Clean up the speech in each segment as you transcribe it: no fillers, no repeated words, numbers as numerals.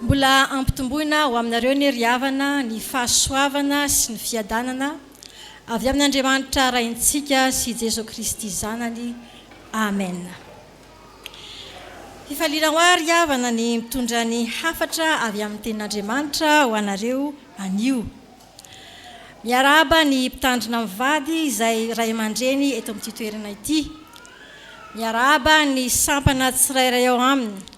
Mbola ampitomboina ho aminareo ny riavana, ny fahasoavana sy ny fiadanana avy amin'ny Andriamanitra raintsika sy Jesosy Kristy zanany. Amen. Fifaliana ho ary riavana ny mitondra ny hafatra avy amin'ny tenin'Andriamanitra ho anareo anio. Miarahaba ny mpitandrina mivady izay ray aman-dreny eto amin'ity toerana ity. Miarahaba ny sampana tsirairay ao aminy.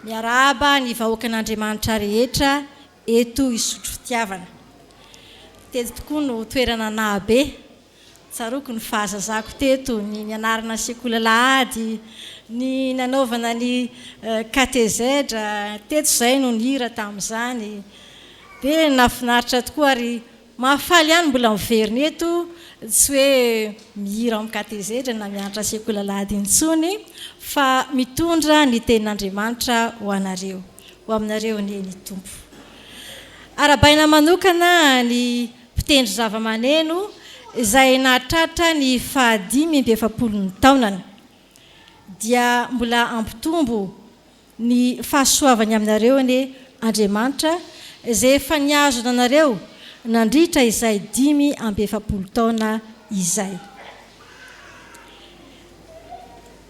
Miarahaba ny vahoakan'Andriamanitra rehetra eto isotro fitiavana. Teto tokoa no toerana nahabe. Tsaroko ny fahazazako teto, ny nianarana sekoly alahady, ny nanaovana ny katezedra, teto izay no nihira tamin'izany. Dia nafinaritra tokoa ary mahafaly ihany mbola miverina eto, tsy hoe mihira amin'ny katezedra na mianatra sekoly alahady intsony, fa mitondra ny tenin'Andriamanitra ho anareo, ho aminareo ny Tompo. Arabaina manokana ny mpitendry zava-maneno izay nahatratra ny 570 taonany, dia mbola ampitombo ny fahasoavany aminareo ny Andriamanitra izay efa niazo anareo nandritra izay 570 taona izay.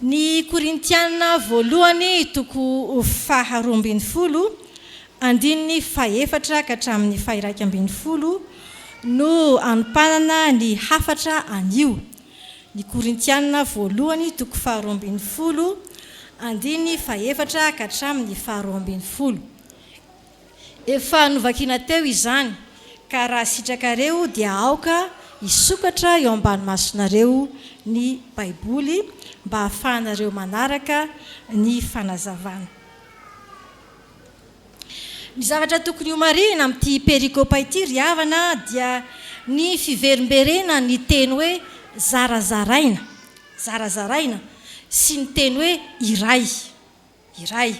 Ny Korintiana voalohany toko 2:12 andininy 4 ka hatramin'ny 2:10 no anompanana ny hafatra anio. Ny Korintiana voalohany toko 2:12 andininy 4 ka hatramin'ny 2:10. Efa novakiana teo izany, ka raha sitrakareo dia aoka hisokatra eo ambany masonareo ny Baiboly mba hahafahanareo manaraka ny fanazavana. Ny zavatra tokony homarina amin'ity perikopa ity riavana dia ny fiverimberena ny teny hoe zarazaraina, zarazaraina sy ny teny hoe iray, iray.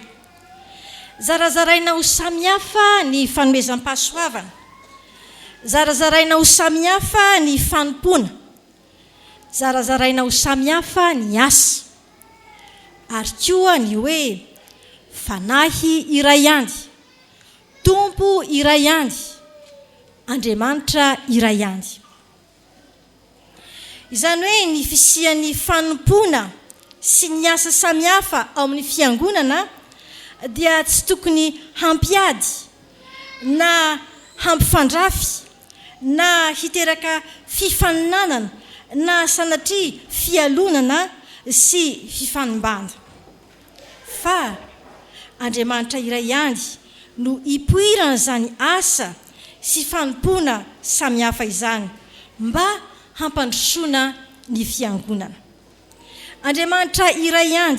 Zarazaraina ho samihafa ny fanomezam-pahasoavana. Zarazaraina ho samihafa ny fanompona. Zarazaraina ho samihafa ny asa. Ary koa ny hoe fanahy iray ihany, Tompo iray ihany, Andriamanitra iray ihany. Izany hoe ny fisian'ny fanompona sy ny asa samihafa ao amin'ny fiangonana dia tsy tokony hampiady na hampifandrafy na hiteraka fifaninanana na sanatria fialonana sy fifanimbanda. Fa Andriamanitra iray ihany no ipoirana izany asa sy fanompona samihafa izany mba hampandrosoana ny fiangonana. Andriamanitra iray ihany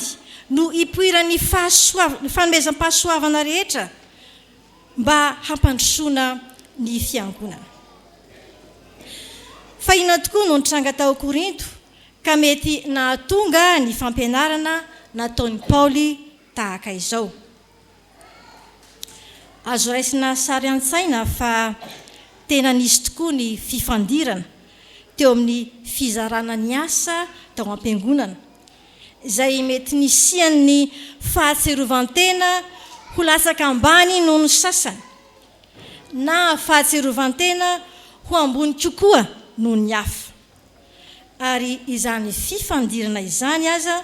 no ipoirana ny fanomezam-pahasoavana rehetra mba hampandrosoana ny fiangonana. Fa inona tokoa no nitranga tao Korinto ka mety nahatonga ny fampianarana nataon'i Paoly tahaka izao. Azo raisina sary an-tsaina fa tena nisy tokoa ny fifandirana teo amin'ny fizarana ny asa tao am-piangonana, izay mety nisian'ny fahatserovantena ho latsaka ambany noho ny sasany, na fahatserovantena ho ambony kokoa noho ny hafa. Ary izany fifandirana izany aza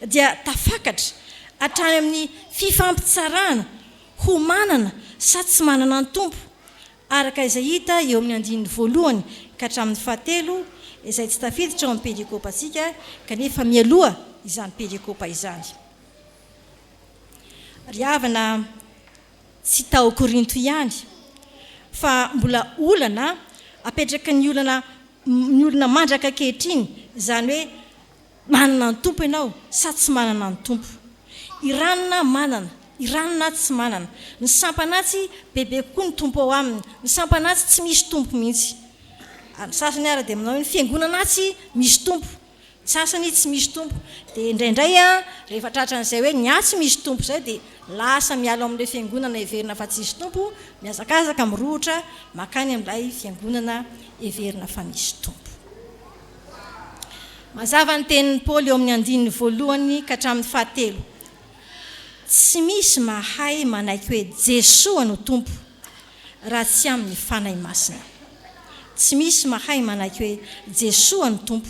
dia tafakatra hatrany amin'ny fifampitsarana ho manana sa tsy manana ny tompo, araka izay hita eo amin'ny andininy voalohany ka hatramin'ny 7 izay tsy tafiditra ao amin'ny perikopantsika kanefa mialoha izany perikopa izany. Riavana tsy tao Korinto ihany, fa mbola olana apetraka ny olona mandraka ankehitriny, izany hoe manana ny tompo ianao sa tsy manana ny tompo. Iranona manana, iranona tsy manana. Ny sampanatsy bebe kokoa ny tompo ao aminy, ny sampanatsy tsy misy tompo mihitsy. Ny sasany ara dia manao ny fiangonana tsy misy tompo, ny sasany tsy misy tompo. Dia indraindray rehefa tratran'izay hoe ny atsy misy tompo izay dia lasa mialo amin'ilay fiangonana heverina fa tsy misy tompo, miazakazaka mirohatra makany amin'ilay fiangonana heverina fa misy tompo. Mazava ny tenin'ny Paoly eo amin'ny andininy voalohany ka hatramin'ny 7. tsy misy mahay manaiky hoe Jesosy no tompo raha tsy amin'ny fanahy masina. Tsy misy mahay manaiky hoe Jesosy no tompo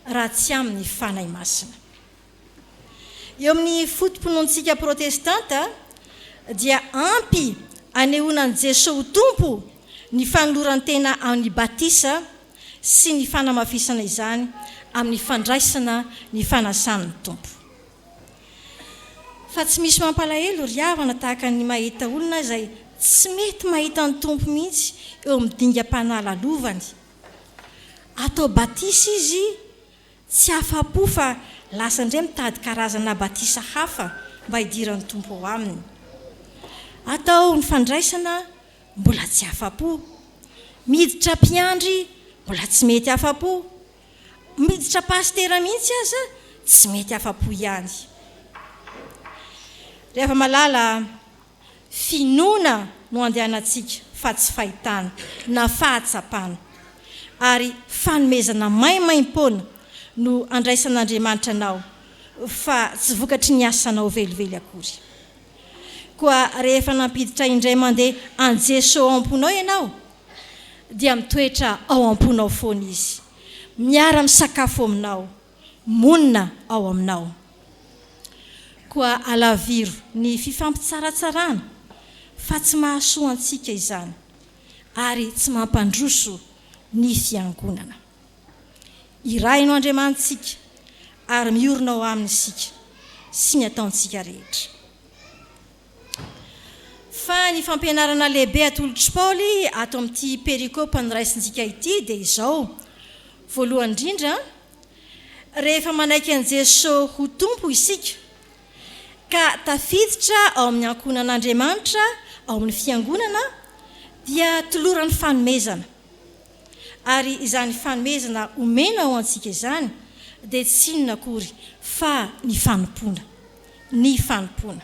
raha tsy amin'ny fanahy masina. Eo amin'ny fotom-pinoantsika protestanta dia ampy anehoana ny Jesosy ho tompo ny fanoloran-tena amin'ny batisa sy ny fanamafisana izany amin'ny fandraisana ny fanasany tompo. Fa tsy misy mampalahelo ry havana tahaka ny mahita olona izay tsy mety mahita ny tompo mihitsy eo amin'ny dingam-panalavany. Atao batisa izy tsy afa-po fa lasa indray mitady karazana batisa hafa mba hidiran'ny tompo ao aminy. Atao ny fandraisana mbola tsy afa-po. Miditra mpiandry mbola tsy mety afa-po. Miditra pastera mihitsy aza tsy mety afa-po ihany. Rehefa malala finoana no andehanantsika fa tsy fahitana na fahatsapana ary fanomezana maimaim-poana no andraisan'Andriamanitra anao fa tsy vokatry ny asanao velively akory. Koa rehefa nampiditra indray mandeha an Jesosy ao am-ponao ianao dia mitoetra ao am-ponao foana izy, miara-misakafo aminao, monina ao aminao. Koa alaviro ny fifampitsaratsarana fa tsy mahasoa antsika izany ary tsy mampandroso ny fiangonana. Irainao Andriamanitsika ary miorina ao aminy isika sy ny ataontsika rehetra. Fa ny fampianarana lehibe atolotry Paoly ato amin'ity perikôpa niraisintsika ity dia izao. Voalohany indrindra, rehefa manaiky an Jesosy ho tompo isika ka tafiditra ao amin'ny ankonan'Andriamanitra ao amin'ny fiangonana dia toloran'ny fanomezana. Ary izany fanomezana omena ao antsika izany dia tsy inona akory fa ny fanompoana. Ny fanompoana.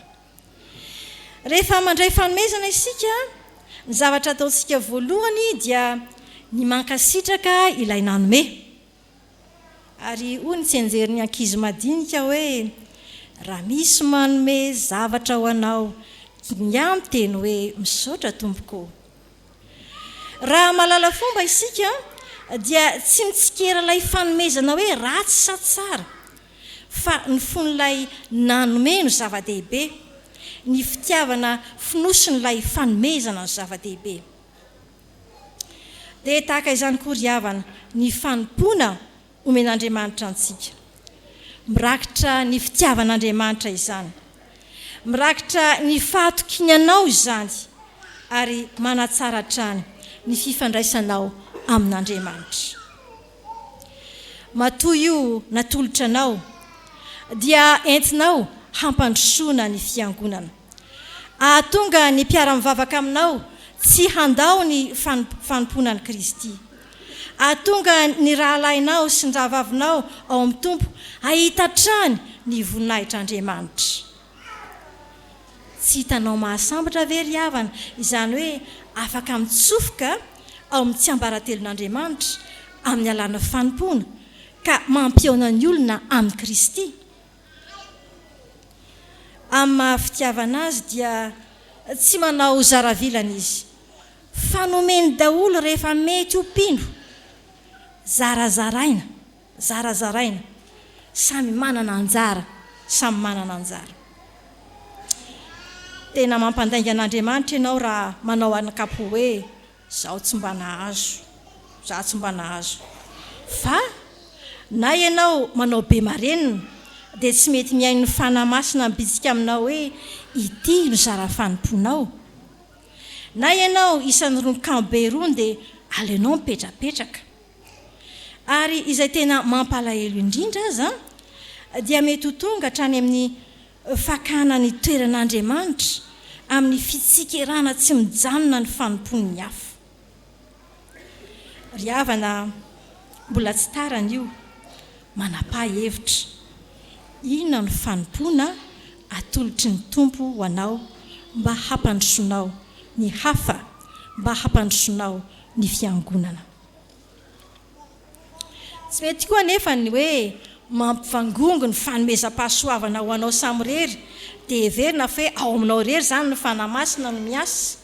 Rehefa mandray fanomezana isika, ny zavatra ataontsika voalohany dia ny mankasitraka ilay nanome. Ary hoy tsy anjery ny ankizy madinika hoe raha misy manome zavatra ho anao, ny amiteny hoe misaotra tompoko. Raha malala fomba isika dia tsy mitsikera ilay fanomezana hoe ratsy sa tsara, fa ny fon'ilay nanome no zava-dehibe, ny fitiavana finosin'ilay fanomezana no zava-dehibe. Dia tahaka izany koa ry havana, ny fanompoana omen'Andriamanitra antsika. Mirakitra ny fitiavan'Andriamanitra izany. Mirakitra ny fahatokinanao izany ary manatsara hatrany ny fifandraisanao amin'Andriamanitra. Matoa io natolotra anao dia entinao hampandrosoana ny fiangonana. Ahatonga ny mpiara-mivavaka aminao tsy handao ny fanomponan'i Kristy. Ahatonga ny rahalahinao sy ny rahavavinao ao amin'ny tompo ahita trany ny voninahitr'Andriamanitra. Tsy hitanao mahasambatra ve ry havana izany hoe afaka mitsofoka ao amin'ny tsiambaratelon'Andriamanitra amin'ny alàna fanompoana ka mampiona ny olona amin'ny Kristy. Amin'ny mahafitiavana azy dia tsy manao zaravilana izy. Fanomeny daholo rehefa mety ho mpino. Zarazaraina. Samy manana anjara, samy manana anjara. Tena mampandainga an'Andriamanitra ianao raha manao anakapo hoe zaho tsy mba nahazo. Fa na ianao manao be marenina dia tsy mety miaino ny fanahy masina mibitsika aminao hoe ity no zara fanomponao. Na ianao isan'ny ron-kambe rony dia aleonao mipetrapetraka. Ary izay tena mampalahelo indrindra aza dia mety ho tonga hatrany amin'ny fakana ny toeran'Andriamanitra amin'ny fitsikerana tsy mijanona ny fanompon'ny hafa. Ry havana, mbola tsy tarana io, manapa-hevitra. Inona no fanompoana atolotry ny tompo ho anao mba hampandrosoanao ny hafa, mba hampandrosoanao ny fiangonana. Tsy mety koa nefa ny hoe mampivangongo ny fanomezam-pahasoavana ho anao samyrery dia everina fa hoe ao aminao rery zany ny fanamasina no miasa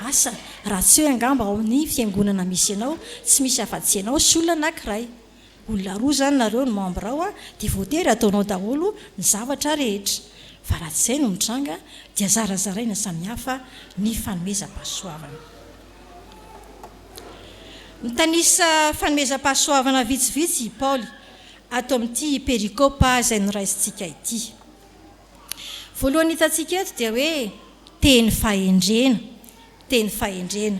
asa raha tsy hoe angamba ao amin'ny fiangonana misy ianao tsy misy afa-tsy ianao sy olona anankiray olona roa zany nareo no mambrao dia voatery ataonao daholo ny zavatra rehetra fa raha tsy izay no mitranga dia zarazaraina samihafa ny fanomezam-pahasoavana. Mitanisa fanomezam-pahasoavana vitsivitsy Paoly ato amin'ity perikopa izay noraisintsika ity. Voalohany hitantsika eto dia hoe teny fahendrena, teny fahendrena.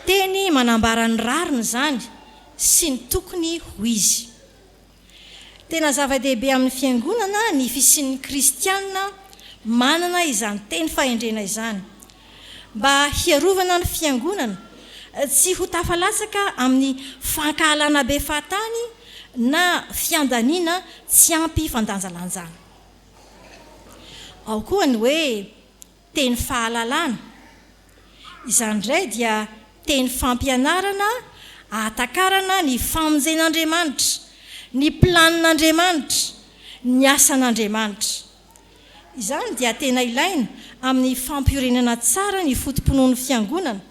Teny manambara ny rariny zany sy ny tokony ho izy. Tena zava-dehibe amin'ny fiangonana ny fisian'ny kristianina manana izany teny fahendrena izany mba hiarovana ny fiangonana tsy ho tafalatsaka amin'ny fankahalana be fahatany na fiandaniana tsy ampy fandanjalanjana. Ao koa ny hoe teny fahalalana. Izany indray dia teny fampianarana ahatakarana ny famonjen'Andriamanitra, ny planin'Andriamanitra, ny asan'Andriamanitra. Izany dia tena ilaina amin'ny fampiorenana tsara ny fotom-pinoan'ny fiangonana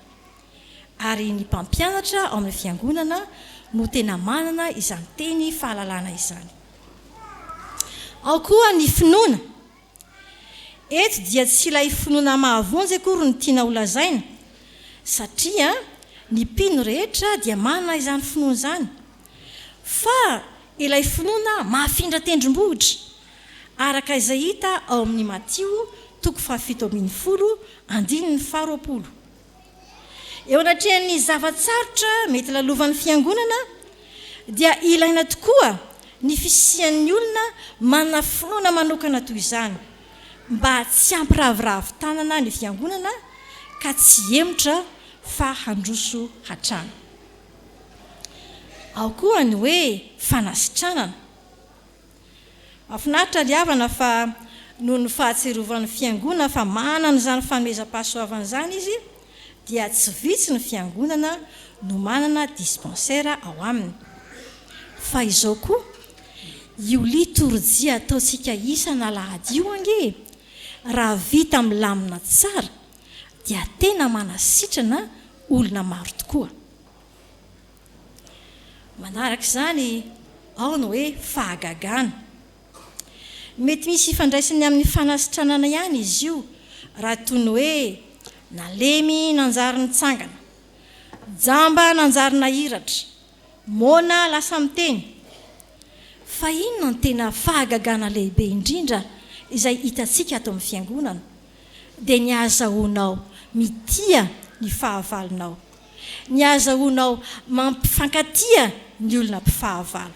ary ny mpampianatra ao amin'ny fiangonana no tena manana izany teny fahalalana izany. Ao koa ny finoana. Eto dia tsy ilay finoana mahavonjy akory ny tiana holazaina satria ny mpino rehetra dia manana izany finoana izany fa ilay finoana mahafindra tendrombohitra araka izay hita ao amin'ny Matio 7:20-20. Eo anatrehan'ny zavatsarotra mety lalovan'ny fiangonana dia ilaina tokoa ny fisian'ny olona manana finoana manokana toy izany mba tsy ampiravoravo tanana ny fiangonana ka tsy emotra fa handroso hatrany. Ao koa ny hoe fanasitranana. Mahafinaritra ny havana fa noho ny fahatserovan'ny fiangonana fa manana izany fanomezam-pahasoavana izany izy dia tsy vitsy ny fiangonana no manana dispensaire ao aminy. Fa izao koa io liturjia ataontsika isana Alahady io ange raha vita milamina tsara dia tena manasitrana olona maro tokoa. Manaraka izany ao ny hoe fahagagana. Mety misy ifandraisany amin'ny fanasitranana ihany izy io raha toy ny hoe nalemy nanjary nitsangana, jamba nanjary nahiratra, mona lasa miteny. Fa inona ny tena fahagagana lehibe indrindra izay hitantsika ato amin'ny fiangonana dia ny ahazahoanao mitia ny fahavalonao, ny ahazahoanao mampifankatia ny olona mpifahavalo.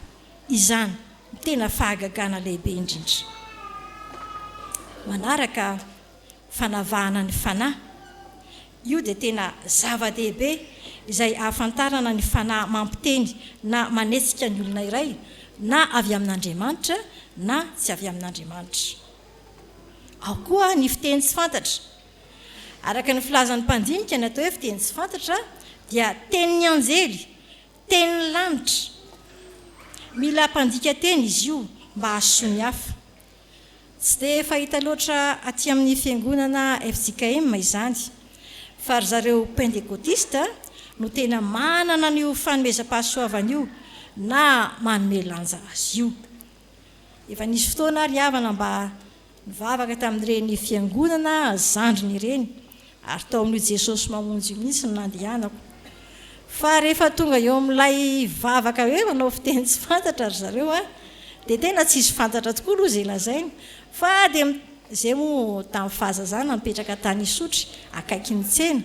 Izany tena fahagagana lehibe indrindra. Manaraka fanavahana ny fanahy. Io dia tena zava-dehibe izay ahafantarana ny fanahy mampiteny na manetsika ny olona iray na avy amin'Andriamanitra na tsy avy amin'Andriamanitra. Ao koa ny fiteny tsy fantatra. Araka ny filazan'ny mpandinika ny atao hoe fiteny tsy fantatra dia tenin'ny anjely, tenin'ny lanitra. Mila mpandika teny izy io mba hahasoa ny hafa. Tsy dia fahita loatra aty amin'ny fiangonana FJKM izany fa ry zareo pentekotista no tena manana an'io fanomezam-pahasoavana io na manome lanja azy io. Efa nisy fotoana ary havana mba nivavaka tamin'ireny fiangonana zandriny ireny ary tao amin'io Jesosy mamonjy mihitsy no nandehanako. Fa rehefa tonga eo amin'ilay vavaka hoe manao fiteny tsy fantatra ry zareo dia tena tsisy fantatra tokoa aloha izay lazainy fa dia izay moa tamin'ny fahazazana mipetraka tany Isotry akaiky ny tsena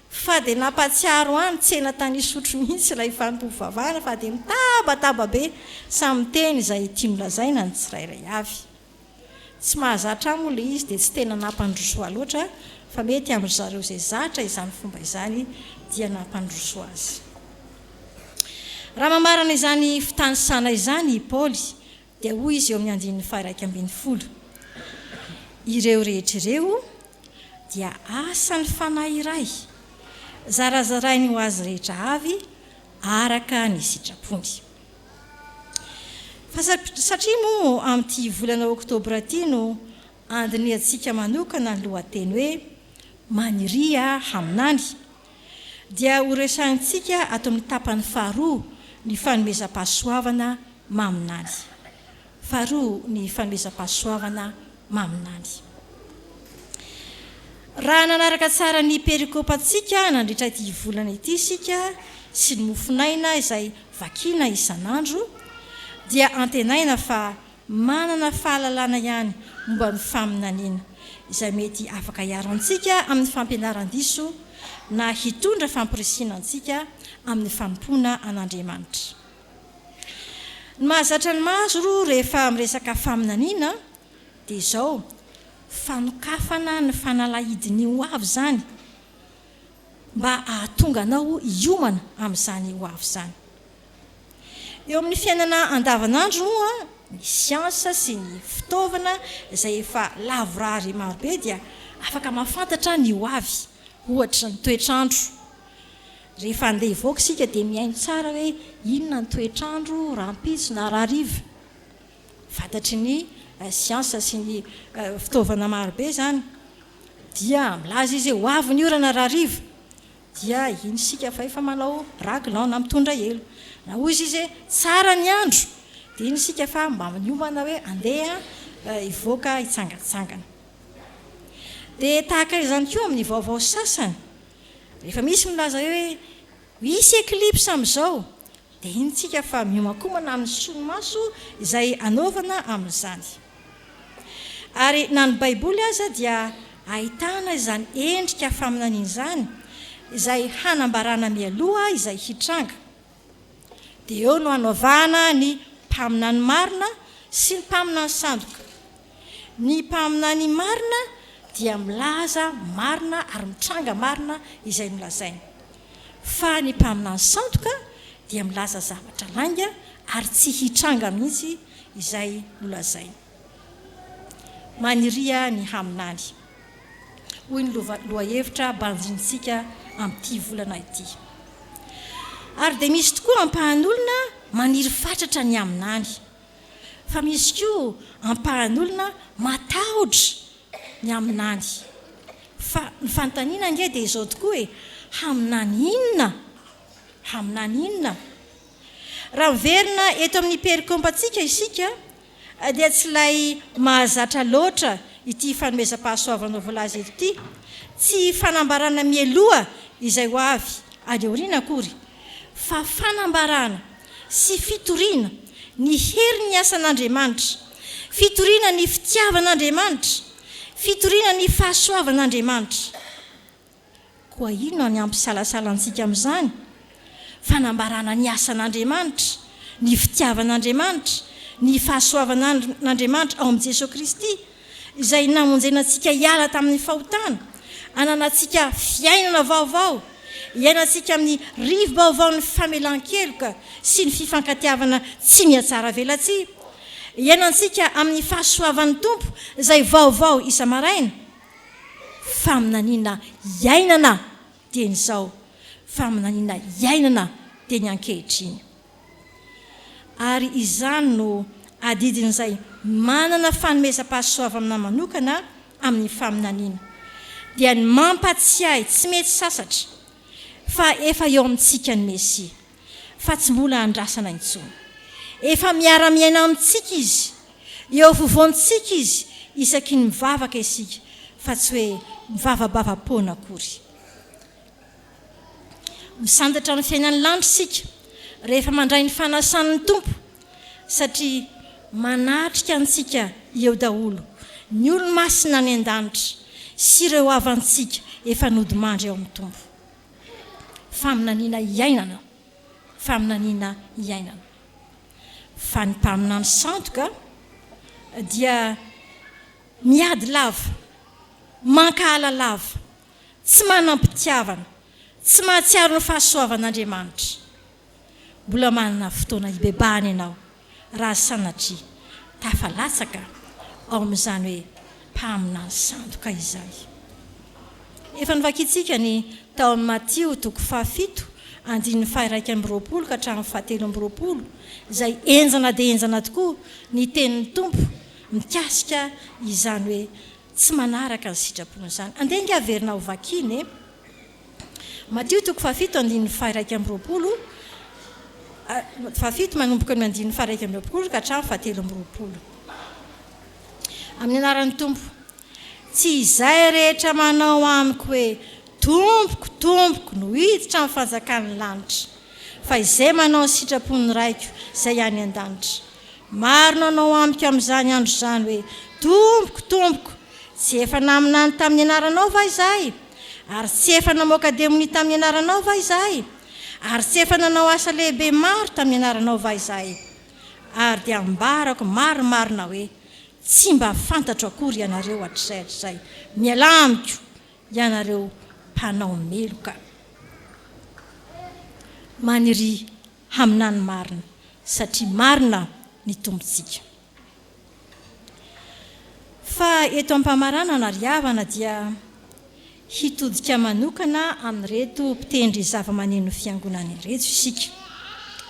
fa dia nampatsiaro any tsena tany Isotry mihitsy ilay fanompovavahana fa dia mitabataba be samy teny izay tiany lazaina ny tsirairay avy. Tsy mahazatra moa ilay izy dia tsy tena nampandrosoa loatra fa mety amin'ny zareo izay zatra izany fomba izany dia nampandrosoa azy. Raha mamarana izany fitanisana izany Paoly dia hoy izy eo amin'ny 1:20. Ireo rehetr'ireo dia asan'ny fanahy iray, zarazarainy ho azy rehetra avy araka ny sitrapony. Satria moa amin'ity volana oktobra ity no andiny antsika manokana ny lohateny hoe maniria haminany, dia horesantsika ato amin'ny tapany faharoa ny fanomezam-pahasoavana maminany. Faharoa ny fanomezam-pahasoavana maminany. Raha nanaraka tsara ny perikopantsika nandritra ity volana ity sika sy ny mofinaina izay vakina isan'andro, dia antenaina fa manana fahalalana ihany momba ny faminaniana izay mety afaka hiarantsika amin'ny fampianaran-diso na hitondra fampirisinantsika amin'ny fanompoana an'Andriamanitra. Ny mahazatra ny maso rehefa miresaka faminaniana dia izao: fanokafana ny fanalahidiny ho avy zany mba ahatonga anao hiomana amin'izany ho avy zany. Eo amin'ny fiainana andavanandro moa, ny siansa sy ny fitaovana izay efa lavorary marobe dia afaka mahafantatra ny ho avy, ohatra ny toetrandro. Rehefa andeha hivoaka isika dia mihaino tsara hoe inona ny toetrandro, rahampitso na rahariva. Fantatry ny siansa sy ny fitaovana marobe zany, dia milaza izy ho avy ny orana rahariva, dia iny sika fa efa manao raglan na mitondra elo. Na hozy izy tsara ny andro, dia iny sika fa mba miomana hoe andeha hivoaka hitsangatsangana. Dia tahaka izany koa amin'ny vaovao sasany, rehefa misy milaza hoe misy éclipse amin'izao, dia iny sika fa miomankomana amin'ny solomaso izay anaovana amin'izany. Ary na ny baiboly aza dia ahitana izany endrika faminaniana izany izay hanambarana mialoha izay hitranga. Dia eo no hanaovana ny mpaminany marina sy ny mpaminany sandoka. Ny mpaminany marina dia milaza marina ary mitranga marina izay milazainy. Fa ny mpaminany sandoka dia milaza zavatra langa ary tsy hitranga mihitsy izay nolazainy. Maniria ny haminany. Hoy ny lohahevitra banjintsika amin'ity volana ity. Ary dia misy tokoa ampahan'olona maniry fatratra ny aminany. Fa misy koa ampahan'olona matahotra ny aminany. Fa ny fanontaniana ange dia izao tokoa hoe haminany inona? Haminany inona? Raha miverina eto amin'ny perikopantsika isika, dia tsy ilay mahazatra loatra ity fanomezam-pahasoavana voalaza eto ity, tsy fanambarana mieloha izay ho avy any aoriana akory, fa fanambarana sy fitoriana ny hery ny asan'Andriamanitra, fitoriana ny fitiavan'Andriamanitra, fitoriana ny fahasoavan'Andriamanitra. Koa ino ny ampisalasalantsika amin'izany? Fanambarana ny asan'Andriamanitra, ny fitiavan'Andriamanitra, ny fahasoavan'Andriamanitra ao amin'i Jesosy Kristy, izay namonjenantsika hiala tamin'ny fahotana, ananantsika fiainana vaovao, iainantsika amin'ny rivo-baovaon'ny famelan-keloka sy ny fifankatiavana tsy mihatsara velatsy, iainantsika amin'ny fahasoavan'ny Tompo izay vaovao isa-maraina. Faminaniana iainana teny izao, faminaniana iainana teny ankehitriny. Ary izany no adidin'izay manana fanomezam-pahasoavana manokana amin'ny faminaniana, dia ny mampatsiahy tsy mety sasatra fa efa eo amintsika ny Mesia, fa tsy mbola andrasana intsony. Efa miara-miaina amintsika izy, eo fovoantsika izy, isaky ny mivavaka isika, fa tsy hoe mivavabava-poana akory. Misandatra ny fiainan'ny landro isika rehefa mandray ny fanasan'ny Tompo, satria manatrika antsika eo daholo ny olo-masina ny an-danitra sy ireo avantsika efa nodimandry eo amin'ny Tompo. Faminaniana iainana, faminaniana iainana. Fa ny mpaminany sandoka dia miady lava, mankahala lava, tsy manam-pitiavana, tsy mahatsiaro ny fahasoavan'Andriamanitra. Mbola manana fotoana hibebahana ianao raha sanatria tafalatsaka ao amin'izany hoe mpaminany sandoka izay. Efa nivakiantsika ny taon'ny Matio 7 andin'ny fairaika amby roapolo ka hatramin'ny fahatelo amby roapolo izay enjana dia enjana tokoa ny tenin'ny tompo mikasika izany hoe tsy manaraka ny sitrapony izany. Andeha inga averina ho vakiny e. Matio toko fafito andin'ny fairaika amby roapolo fafito manomboka ny andin'ny fairaika amby roapolo ka hatramin'ny fahatelo amby roapolo. Amin'ny anaran'ny tompo, tsy izay rehetra manao amiko hoe tompoko tompoko no hiditra amin'ny fanjakan'ny lanitra, fa izay manao ny sitrapony raiko izay any an-danitra. Maro nanao amiko amin'izany andro izany hoe tompoko tompoko, tsy efa naminany tamin'ny anaranao va izahay? Ary tsy efa namoaka demoni tamin'ny anaranao va izahay? Ary tsy efa nanao asa lehibe maro tamin'ny anaranao va izahay? Ary dia ambarako marimarina hoe tsy mba fantatro akory ianareo hatrizay hatrizay. Miala amiko ianareo mpanao meloka. Maniry haminany marina satria marina ny tompontsika. Fa eto am-pamarana nariavana dia hitodika manokana amin'ireto mpitendry zava-maneno fiangonana ireto isika.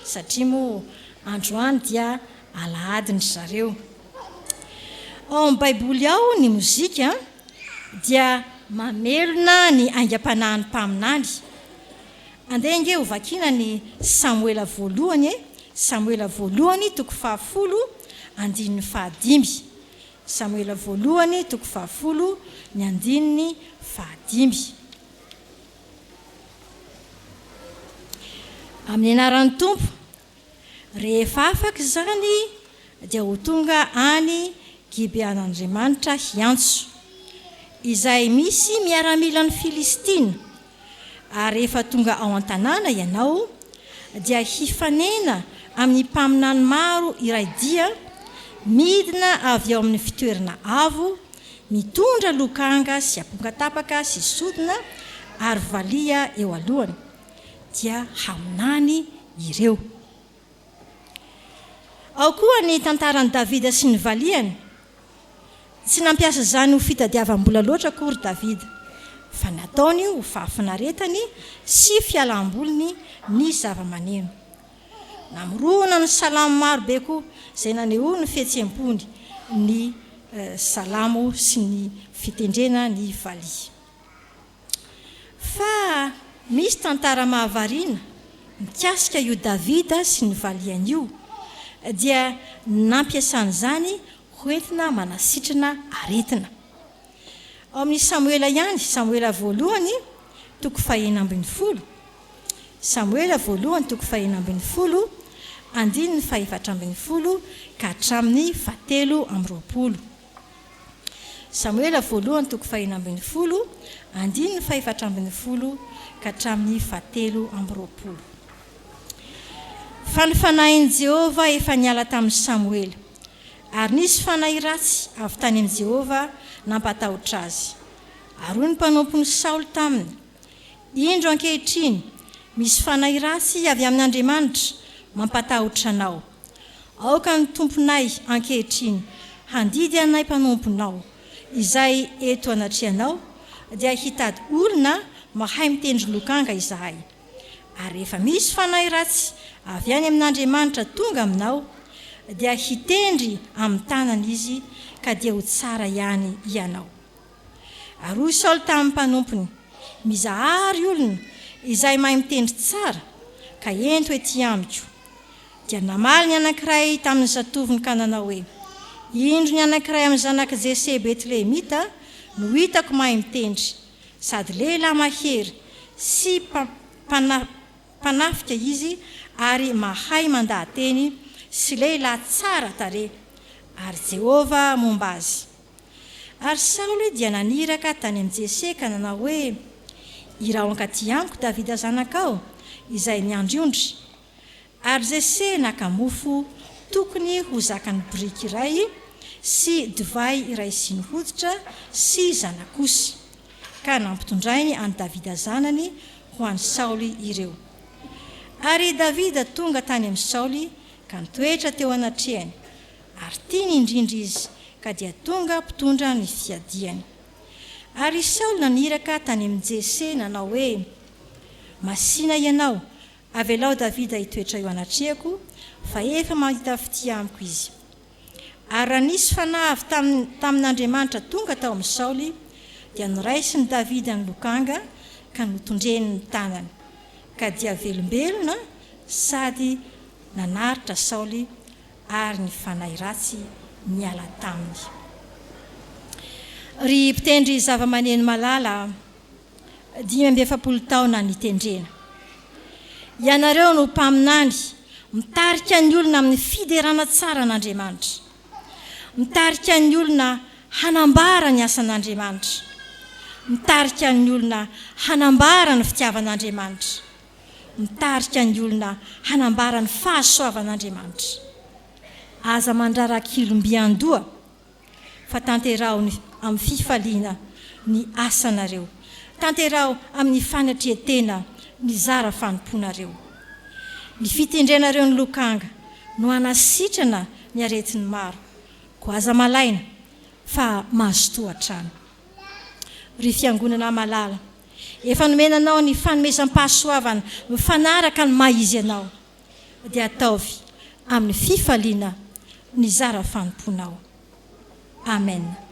Satria moa androany dia alahady ny zareo. Ao amin'ny baiboly ao ny mozika dia mamelona ny aingam-panahin'ny mpaminany. Andeha inge ho vakiana ny Samuela voalohany Samuela voalohany toko 10 andininy 15. Samuela voalohany toko 10 ny andininy 15. Amin'ny anaran'ny tompo, rehefa afaka izany dia ho tonga any Gibean'Andriamanitra hiantso, izay misy miaramila ny Filistina. Ary rehefa tonga ao an-tanàna ianao dia hifanena amin'ny mpaminany maro iray dia, midina avy ao amin'ny fitoerana avo, mitondra lokanga sy aponga-tapaka sy sodina ary valia eo alohany, dia haminany ireo. Ao koa ny tantaran'i Davida sy ny valiany. Tsy nampiasa izany ho fitadiavam-bola loatra akory Davida, fa nataony ho fahafinaretany sy fialam-boliny ny zava-maneno. Namorona ny salamo maro be koa izay naneho ny fihetsem-pony ny salamo sy ny fitendrena ny valia. Fa misy tantara mahavariana mikasika io Davida sy ny valiany io, dia nampiasana izany hoentina manasitrana aretina. Ao amin'ny Samuela ihany, Samuela voalohany toko 2:12. Samuela voalohany toko 2:12 andininy 4:12 ka hatramin'ny 7:20. Samuela voalohany toko 2:12 andininy 4:12 ka hatramin'ny 7:20. Fanifanahin'i Jehova efa niala tamin'ny Samuela, ary nisy fanahy ratsy avy tany amin'i Jehova nampatahotra azy. Ary hoy ny mpanompony Saoly taminy, indro ankehitriny misy fanahy ratsy avy amin'Andriamanitra mampatahotra anao. Aoka ny tomponay ankehitriny handidy anay mpanomponao, izay eto anatrianao, dia hitady olona mahay mitendry lokanga izahay. Ary rehefa misy fanahy ratsy avy any amin'Andriamanitra tonga aminao, dia hitendry amin'ny tanana izy ka dia ho tsara ihany ianao. Ary hoy Saoly tamin'ny mpanompony, mizahary olona izay mahay mitendry tsara ka ento ety amiko. Dia namaly ny anankiray tamin'ny zatoviny ka nanao hoe, indro ny anankiray amin'ny zanaka Jese Betlehemita no hitako mahay mitendry, sady lehilahy mahery sy mpanafika izy ary mahay mandahateny sy lehilahy tsara tare, ary Jehova momba azy. Ary Saoly dia naniraka tany amin'ny Jese ka nanao hoe, irao ankaty amiko Davida zanakao izay niandriondry. Ary Jese nakamofo tokony ho zakany biriky iray sy divay iray sy ny hoditra sy zanakosy, ka nampitondrainy any Davida zanany ho an'ny Saoly ireo. Ary Davida tonga tany amin'ny Saoly ka nitoetra teo anatrehany, ary tiany indrindra izy ka dia tonga mpitondra ny fiadiany. Ary Saoly naniraka tany amin'ny Jese nanao hoe, masina ianao avelao davida hitoetra io anatrehako fa efa mahita fity amiko izy ary raha nisy fanahy tamin'Andriamanitra tonga tao amin'ny Saoly dia noraisiny davida ny lokanga ka notondreny ny tanany ka dia velombelona sady nanaritra Saoly ary ny fanahy ratsy niala taminy. Ry mpitendry zava-maneno malala 5 taona nitendrena. Ianareo no mpaminany mitarika ny olona amin'ny fiderana tsara an'Andriamanitra. Mitarika ny olona hanambara ny asan'Andriamanitra. Mitarika ny olona hanambara ny fitiavan'Andriamanitra. Mitarika ny olona hanambara ny fahasoavan'Andriamanitra. Aza mandrarak'ilombiandoa fa tanterao amin'ny fifaliana ny asanareo. Tanterao amin'ny fanatretena ny zara fanomponareo. Ny fitendrenareo ny lokanga no anasitrana ny aretin'ny maro. Ko aza malaina fa mazotoa trano. Ry fiangonana malala, efa nomenanao ny fanomezam-pahasoavana mifanaraka ny maizy anao dia ataovy amin'ny fifaliana ny zara fanomponao. Amen.